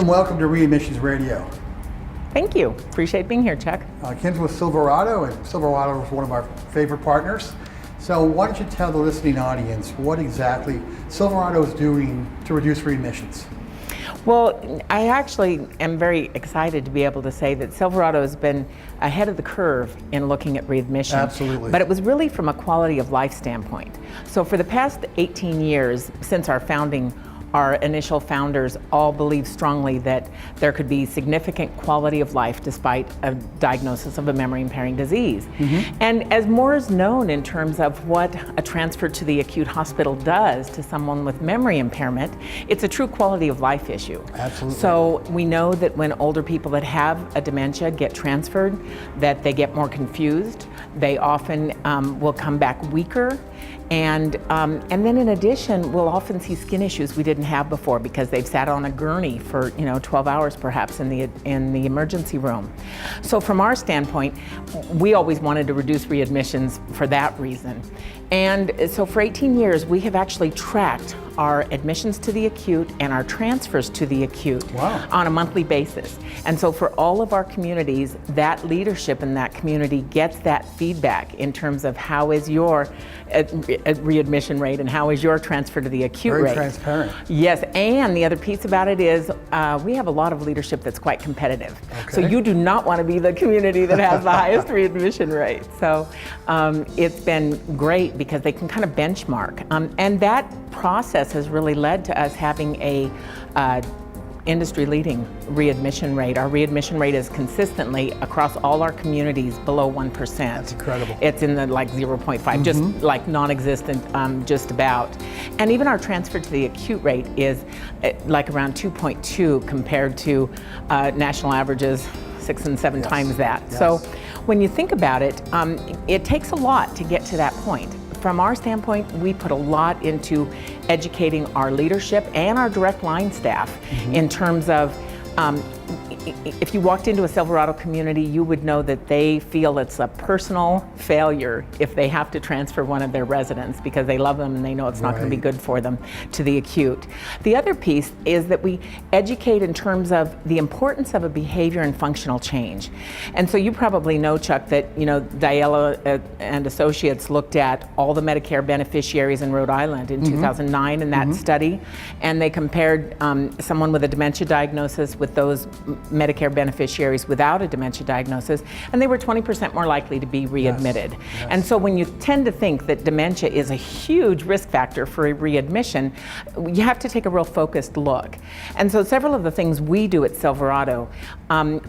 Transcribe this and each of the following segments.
Kim, welcome to Readmissions Radio. Thank you. Appreciate being here, Chuck. Kim's with Silverado, and Silverado is one of our favorite partners. So why don't you tell the listening audience what exactly Silverado is doing to reduce readmissions? Well, I actually am very excited to be able to say that Silverado has been ahead of the curve in looking at readmission. Absolutely. But it was really from a quality of life standpoint. So for the past 18 years, since our founding, our initial founders all believed strongly that there could be significant quality of life despite a diagnosis of a memory impairing disease. And as more is known in terms of what a transfer to the acute hospital does to someone with memory impairment, it's a true quality of life issue. Absolutely. So we know that when older people that have a dementia get transferred, that they get more confused. They often will come back weaker. And then in addition, we'll often see skin issues we didn't have before because they've sat on a gurney for 12 hours perhaps in the emergency room. So from our standpoint, we always wanted to reduce readmissions for that reason. And so for 18 years, we have actually tracked our admissions to the acute and our transfers to the acute on a monthly basis. And so for all of our communities, that leadership in that community gets that feedback in terms of how is your readmission rate and how is your transfer to the acute rate. Very transparent. Yes, and the other piece about it is we have a lot of leadership that's quite competitive. Okay. So you do not want to be the community that has the highest readmission rate. So it's been great because they can kind of benchmark. And that process has really led to us having a industry-leading readmission rate. Our readmission rate is consistently across all our communities below 1%. That's incredible. It's in the 0.5, just like non-existent, just about. And even our transfer to the acute rate is like around 2.2 compared to national averages 6 and 7 times that. Yes. So when you think about it, it takes a lot to get to that point. From our standpoint, we put a lot into educating our leadership and our direct line staff in terms of if you walked into a Silverado community, you would know that they feel it's a personal failure if they have to transfer one of their residents because they love them and they know it's not going to be good for them to the acute. The other piece is that we educate in terms of the importance of a behavior and functional change. And so you probably know, Chuck, that Diella and Associates looked at all the Medicare beneficiaries in Rhode Island in 2009 in that study, and they compared someone with a dementia diagnosis with those Medicare beneficiaries without a dementia diagnosis, and they were 20% more likely to be readmitted. Yes. And so when you tend to think that dementia is a huge risk factor for a readmission, you have to take a real focused look. And so several of the things we do at Silverado,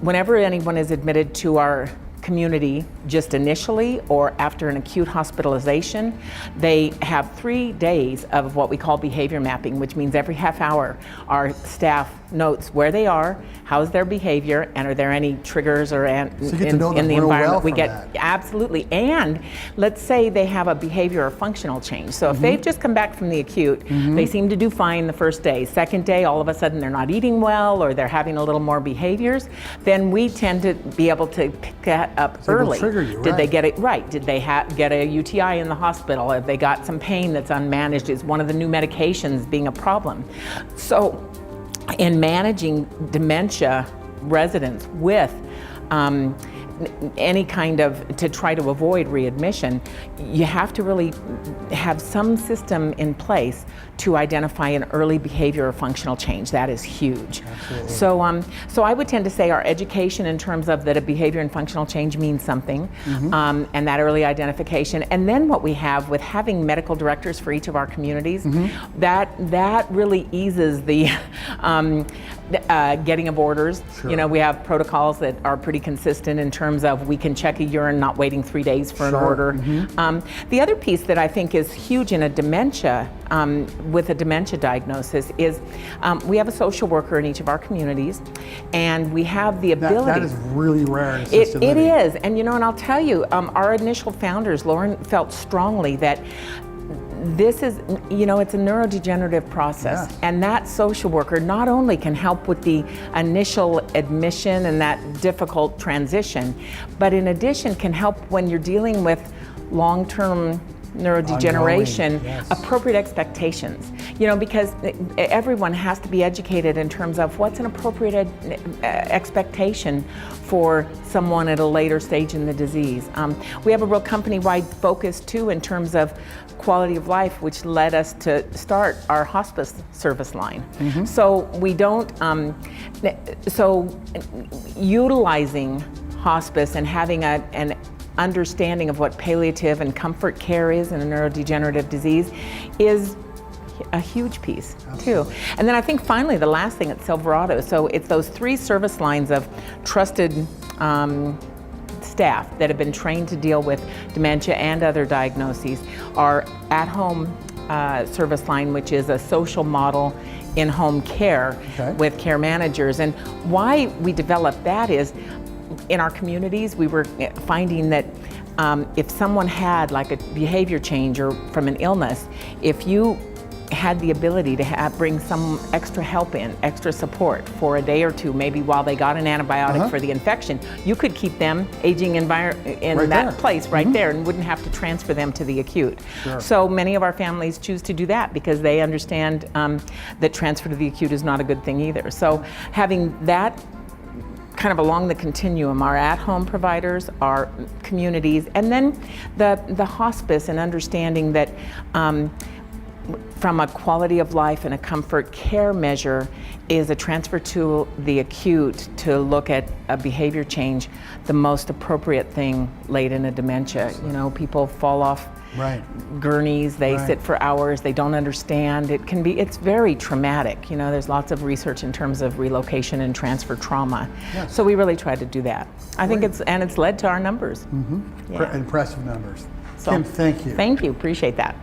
whenever anyone is admitted to our community just initially or after an acute hospitalization, they have 3 days of what we call behavior mapping, which means every half hour our staff notes where they are, how's their behavior, and are there any triggers or in the environment. We get absolutely. And let's say they have a behavior or functional change. So if they've just come back from the acute, they seem to do fine the first day. Second day, all of a sudden they're not eating well or they're having a little more behaviors, then we tend to be able to pick that up early. Trigger you, Did they get it right? Did they get a UTI in the hospital? Have they got some pain that's unmanaged? Is one of the new medications being a problem? So in managing dementia residents with any kind of, to try to avoid readmission, you have to really have some system in place to identify an early behavior or functional change. That is huge. Absolutely. So I would tend to say our education in terms of that a behavior and functional change means something, and that early identification. And then what we have with having medical directors for each of our communities, that really eases the getting of orders. Sure. We have protocols that are pretty consistent in terms of we can check a urine, not waiting 3 days for an order. The other piece that I think is huge in a dementia, with a dementia diagnosis is we have a social worker in each of our communities, and we have the ability. That is really rare in assisted living. It is, and and I'll tell you, our initial founders, Lauren, felt strongly that this is, it's a neurodegenerative process. Yes. And that social worker not only can help with the initial admission and that difficult transition, but in addition can help when you're dealing with long-term neurodegeneration, Ongoing, yes. appropriate expectations. You know, because everyone has to be educated in terms of what's an appropriate expectation for someone at a later stage in the disease. We have a real company-wide focus too in terms of quality of life, which led us to start our hospice service line. So we don't, so utilizing hospice and having an understanding of what palliative and comfort care is in a neurodegenerative disease is a huge piece too. And then I think finally the last thing at Silverado, so it's those 3 service lines of trusted staff that have been trained to deal with dementia and other diagnoses. Our at-home service line, which is a social model in-home care with care managers. And why we developed that is in our communities, we were finding that if someone had like a behavior change or from an illness, if you had the ability to bring some extra help in, extra support for a day or two, maybe while they got an antibiotic for the infection, you could keep them aging in Right that there. place right there and wouldn't have to transfer them to the acute. So many of our families choose to do that because they understand that transfer to the acute is not a good thing either. So having that kind of along the continuum, our at-home providers, our communities, and then the hospice and understanding that from a quality of life and a comfort care measure is a transfer to the acute to look at a behavior change, the most appropriate thing late in a dementia. You know, people fall off gurneys, they sit for hours, they don't understand. It's very traumatic. You know, there's lots of research in terms of relocation and transfer trauma. So we really try to do that. I think it's led to our numbers. Impressive numbers. So, Kim, thank you. Thank you, appreciate that.